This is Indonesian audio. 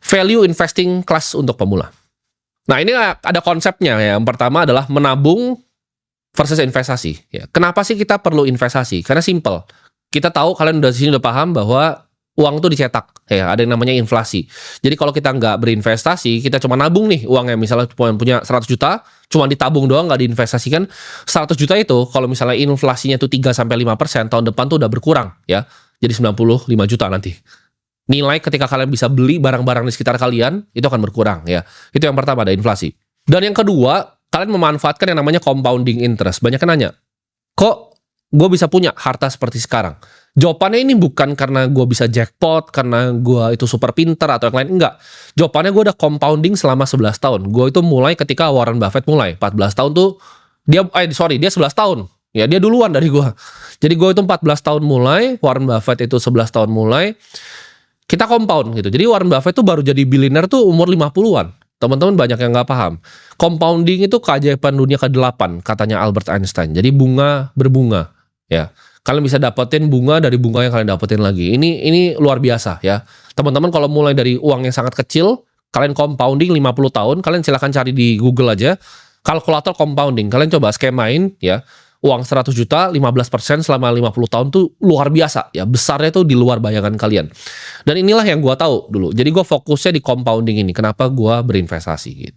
value investing kelas untuk pemula. Nah, ini ada konsepnya ya. Yang pertama adalah menabung versus investasi. Ya. Kenapa sih kita perlu investasi? Karena simple. Kita tahu, kalian udah di sini udah paham bahwa uang tuh dicetak. Ya, ada yang namanya inflasi. Jadi kalau kita nggak berinvestasi, kita cuma nabung nih uangnya. Misalnya punya 100 juta, cuma ditabung doang, nggak diinvestasikan. 100 juta itu, kalau misalnya inflasinya tuh 3-5%, tahun depan tuh udah berkurang. Ya. Jadi 95 juta nanti. Nilai ketika kalian bisa beli barang-barang di sekitar kalian, itu akan berkurang. Ya. Itu yang pertama, ada inflasi. Dan yang kedua, kalian memanfaatkan yang namanya compounding interest. Banyak yang nanya, kok gue bisa punya harta seperti sekarang? Jawabannya ini bukan karena gue bisa jackpot, karena gue itu super pinter atau yang lain. Enggak. Jawabannya gue udah compounding selama 11 tahun. Gue itu mulai ketika Warren Buffett mulai. 14 tahun tuh, dia 11 tahun. Ya, dia duluan dari gue. Jadi gue itu 14 tahun mulai, Warren Buffett itu 11 tahun mulai. Kita compound gitu. Jadi Warren Buffett tuh baru jadi billionaire tuh umur 50-an. Teman-teman banyak yang nggak paham. Compounding itu keajaiban dunia ke-8, katanya Albert Einstein. Jadi bunga berbunga. Ya, kalian bisa dapetin bunga dari bunga yang kalian dapetin lagi. Ini luar biasa ya. Teman-teman kalau mulai dari uang yang sangat kecil, kalian compounding 50 tahun, kalian silahkan cari di Google aja. Kalkulator compounding. Kalian coba skemain ya. Uang 100 juta, 15% selama 50 tahun tuh luar biasa ya. Besarnya tuh di luar bayangan kalian. Dan inilah yang gue tahu dulu. Jadi gue fokusnya di compounding ini. Kenapa gue berinvestasi gitu.